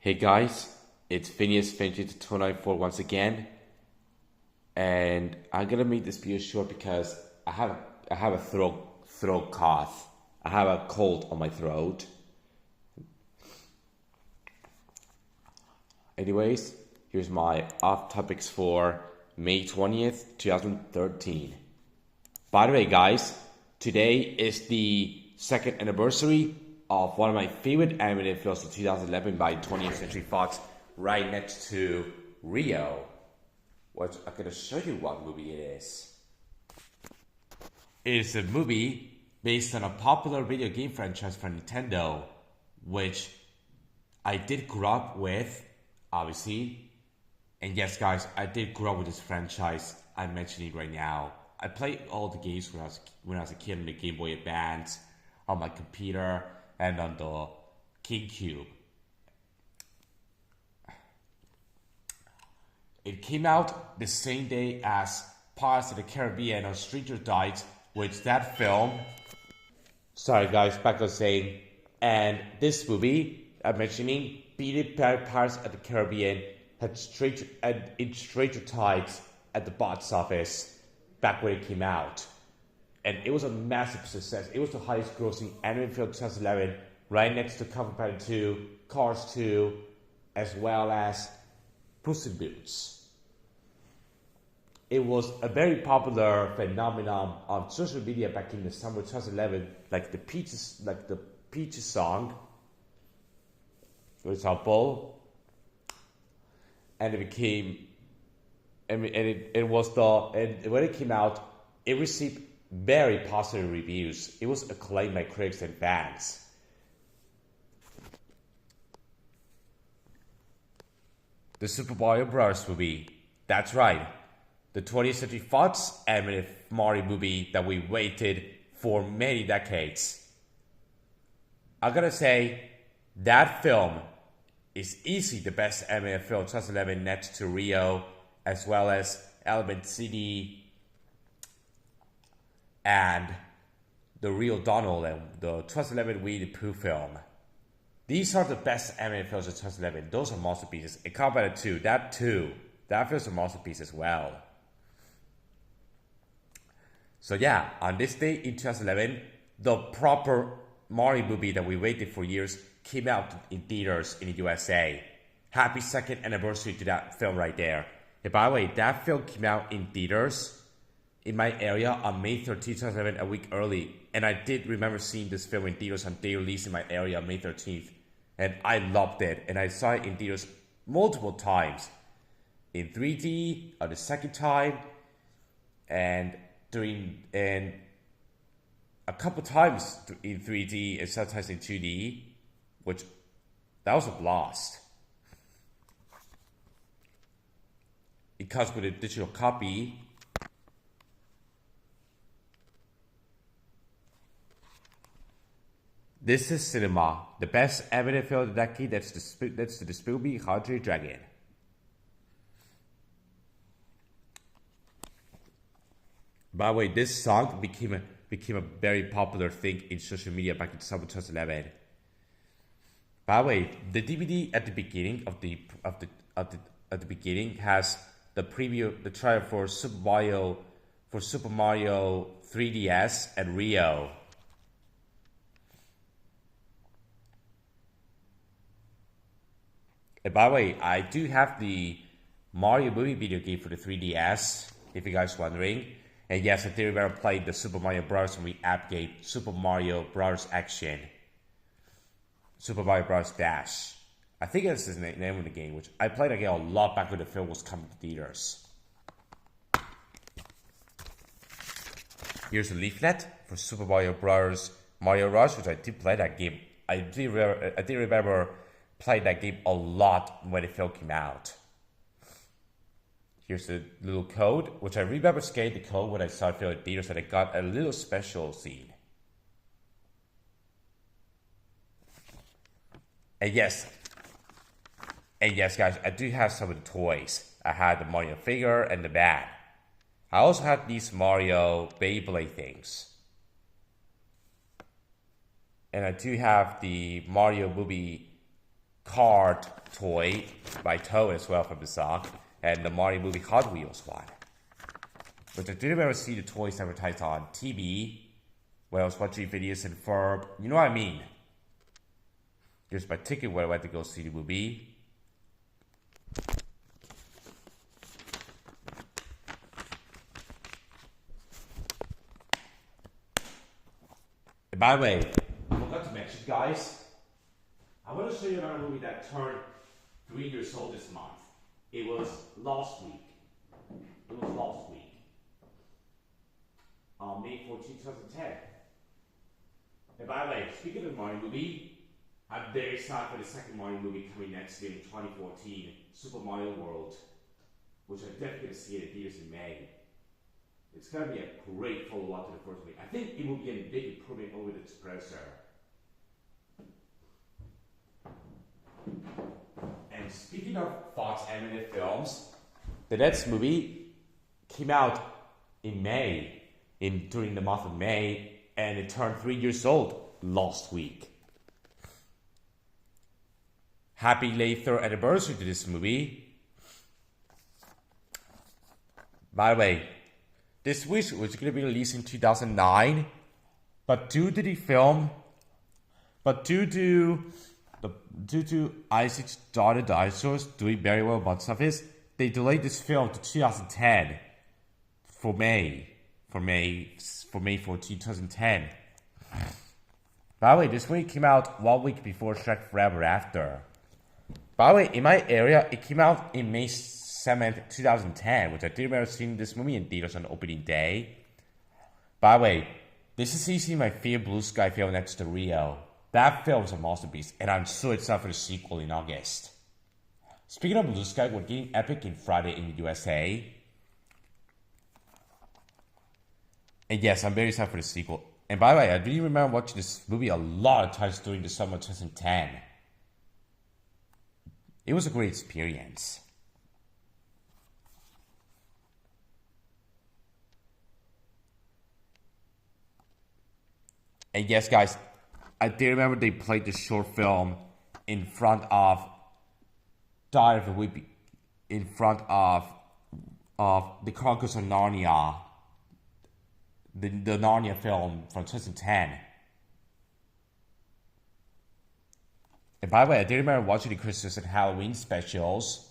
Hey guys, it's Phineas Finch's 294 once again, and I'm gonna make this video short because I have a throat cough. I have a cold on my throat. Anyways, here's my off topics for May 20th, 2013. By the way, guys, today is the second anniversary of one of my favorite animated films of 2011 by 20th Century Fox, right next to Rio, which I'm gonna show you what movie it is. It is a movie based on a popular video game franchise from Nintendo, which I did grow up with, obviously. And yes, guys, I did grow up with this franchise. I'm mentioning it right now. I played all the games when I was a kid on the Game Boy Advance, on my computer, and on the GameCube. It came out the same day as Pirates of the Caribbean or Stranger Things, which that film. Sorry, guys, back on saying. And this movie I'm mentioning, beat Pirates of the Caribbean, had Stranger Things at the box office back when it came out. And it was a massive success. It was the highest grossing anime film of 2011, right next to Kung Fu Panda 2, Cars 2, as well as Puss in Boots. It was a very popular phenomenon on social media back in the summer 2011, like the Peaches song, for example, and it became, and when it came out, it received very positive reviews. It was acclaimed by critics and fans. The Super Mario Bros. Movie. That's right. The 20th Century Fox animated Mario movie that we waited for many decades. I'm gonna say that film is easily the best animated film of 2011 next to Rio, as well as Element City and the Real Donald and the 2011 Winnie the Pooh film. These are the best animated films of 2011. Those are masterpieces. And Combat 2, that feels a masterpiece as well. So yeah, on this day in 2011, the proper Mario movie that we waited for years came out in theaters in the USA. Happy second anniversary to that film right there. And by the way, that film came out in theaters in my area on May 13th, 2011, a week early. And I did remember seeing this film in theaters on day release in my area on May 13th. And I loved it. And I saw it in theaters multiple times. In 3D, on the second time, and a couple times in 3D and sometimes in 2D, which that was a blast. It comes with a digital copy. This is cinema, the best animated film of the decade. That's the Spielberg How to Dragon. By the way, this song became a very popular thing in social media back in summer 2011. By the way, the DVD at the beginning of the beginning has the preview, the trailer for Super Mario 3DS and Rio. And by the way, I do have the Mario movie video game for the 3DS, if you guys are wondering. And yes, I did remember playing the Super Mario Bros. Movie app game, Super Mario Bros. Action, Super Mario Bros. Dash. I think that's the name of the game, which I played again a lot back when the film was coming to theaters. Here's a leaflet for Super Mario Bros. Mario Rush, which I did play that game. I did remember playing that game a lot when the film came out. Here's the little code, which I remember scanning the code when I saw the film in theaters, and I got a little special scene. And yes, guys, I do have some of the toys. I had the Mario figure and the bat. I also had these Mario Beyblade things. And I do have the Mario movie card toy by Toe as well from the sock, and the Mario movie Hot Wheels one. But I didn't ever see the toys advertised on TV when I was watching videos in Ferb. You know what I mean? Here's my ticket when I went to go see the movie. And by the way, I forgot to mention, guys, I want to show you another movie that turned 3 years old this month. It was last week. On May 14, 2010. And by the way, speaking of the Mario movie, I'm very excited for the second Mario movie coming next year in 2014, Super Mario World, which I'm definitely going to see in theaters in May. It's going to be a great follow-up to the first movie. I think it will be a big improvement over the predecessor. And speaking of Fox animated films, the next movie came out in May, during the month of May, and it turned 3 years old last week. Happy late third anniversary to this movie. By the way, this wish was going to be released in 2009, but due to Ice Age Daughter Dinosaurs doing very well box office, they delayed this film to 2010 for May 14, 2010. By the way, this movie came out 1 week before Shrek Forever After. By the way, in my area, it came out in May 7th, 2010, which I did remember seeing this movie in theaters on opening day. By the way, this is easily my favorite Blue Sky film next to Rio. That film is a masterpiece, and I'm so excited for the sequel in August. Speaking of Blue Sky, we're getting Epic in Friday in the USA. And yes, I'm very excited for the sequel. And by the way, I really remember watching this movie a lot of times during the summer of 2010. It was a great experience. And yes, guys, I do remember they played the short film in front of Diary of the Wimpy, in front of the Chronicles of Narnia, the Narnia film from 2010. And by the way, I do remember watching the Christmas and Halloween specials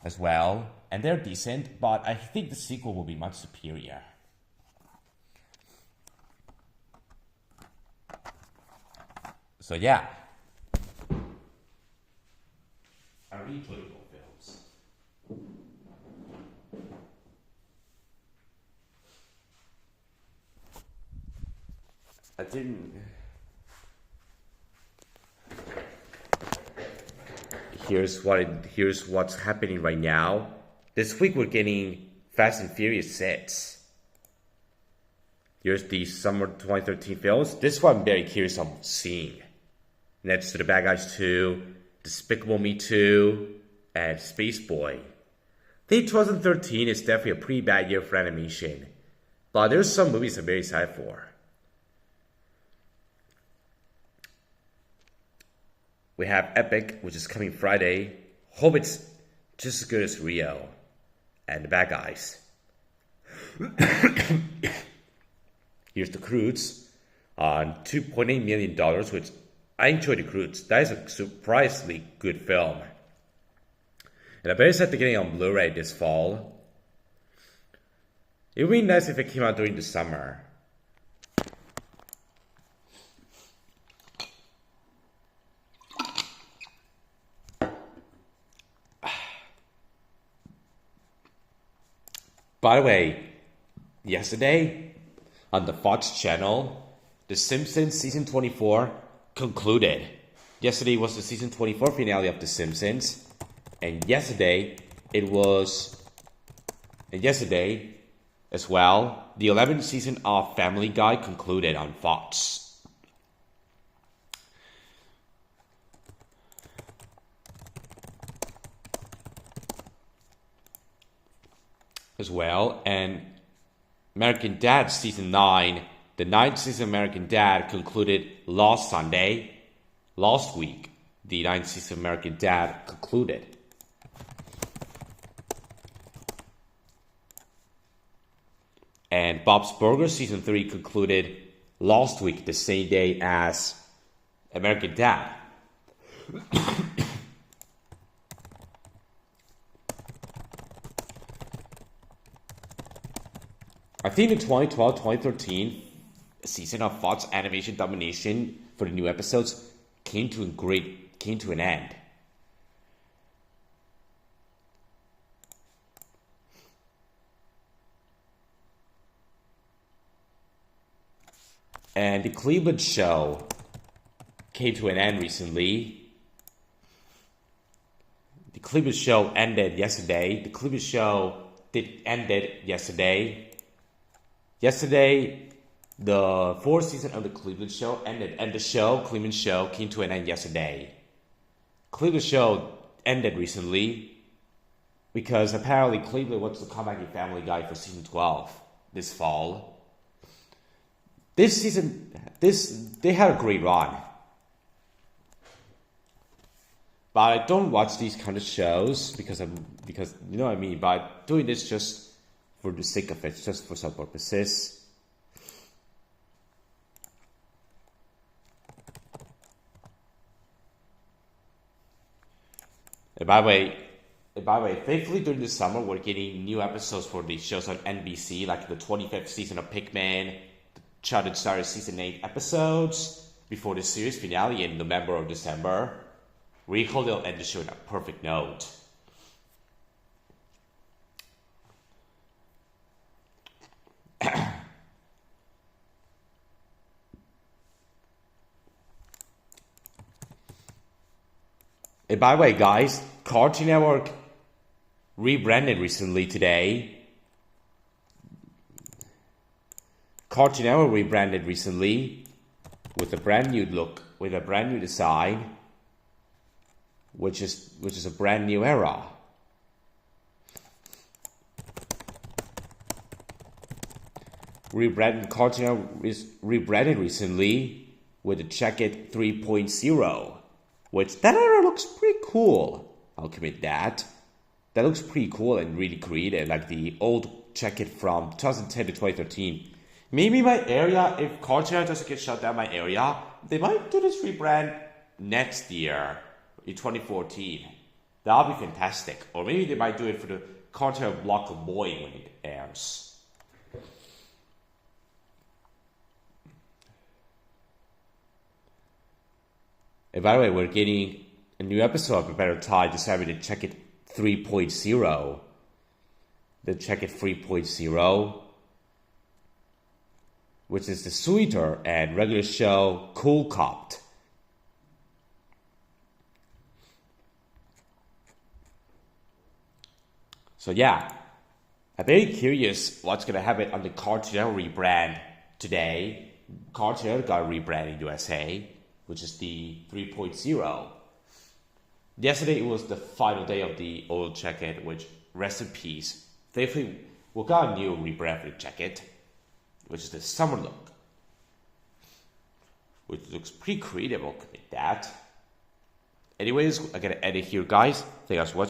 as well, and they're decent, but I think the sequel will be much superior. So yeah, I really enjoy both films. I didn't. Here's what's happening right now. This week we're getting Fast and Furious 6. Here's the summer 2013 films. This one I'm very curious on seeing. Next to The Bad Guys 2, Despicable Me 2, and Space Boy. I think 2013 is definitely a pretty bad year for animation, but there's some movies I'm very excited for. We have Epic, which is coming Friday. Hope it's just as good as Rio and The Bad Guys. Here's The Croods on $2.8 million, which I enjoyed The Croods. That is a surprisingly good film. And I bet it's at getting on Blu-ray this fall. It would be nice if it came out during the summer. By the way, yesterday on the Fox channel, The Simpsons Season 24 concluded. Yesterday was the Season 24 finale of The Simpsons. And yesterday as well, the 11th season of Family Guy concluded on Fox. As well, and American Dad Season 9, the 9th season of American Dad concluded last week. the 9th season of American Dad concluded. And Bob's Burgers Season 3 concluded last week, the same day as American Dad. I think the 2012-2013 season of Fox animation domination for the new episodes came to an end. And the Cleveland show came to an end recently. The Cleveland show ended yesterday. Yesterday, the 4th season of the Cleveland show ended, and the Cleveland show, came to an end yesterday. Cleveland show ended recently because apparently Cleveland wants to come back in Family Guy for season 12 this fall. This season, they had a great run. But I don't watch these kind of shows because you know what I mean. But I'm doing this just for the sake of it, just for some purposes. And by the way, thankfully during the summer we're getting new episodes for these shows on NBC, like the 25th season of Pikmin, the Charted Stars season 8 episodes before the series finale in November or December. We hope they'll end the show on a perfect note. And by the way, guys, Cartoon Network rebranded recently today. Cartoon Network rebranded recently with a brand new look, with a brand new design, which is a brand new era. Cartoon Network is rebranded recently with the Check It 3.0. Which, that era looks pretty cool. I'll commit that. That looks pretty cool and really creative, like the old Check It from 2010 to 2013. Maybe my area, if Cartoon Network doesn't get shut down, my area, they might do this rebrand next year, in 2014. That'll be fantastic. Or maybe they might do it for the Cartoon Network block of Boeing when it airs. And by the way, we're getting a new episode of A Better Time decided to Check It 3.0. The Check It 3.0, which is the sweeter and regular show Cool Copped. So yeah, I'm very curious what's going to happen on the Cartoon Network rebrand today. Cartoon Network got rebranded in USA, which is the 3.0. Yesterday it was the final day of the old Check It, which, rest in peace. Thankfully, we got a new rebrand for the Check It, which is the summer look, which looks pretty creative. I'll commit that. Anyways, I'm gonna end it here, guys. Thank you guys for watching.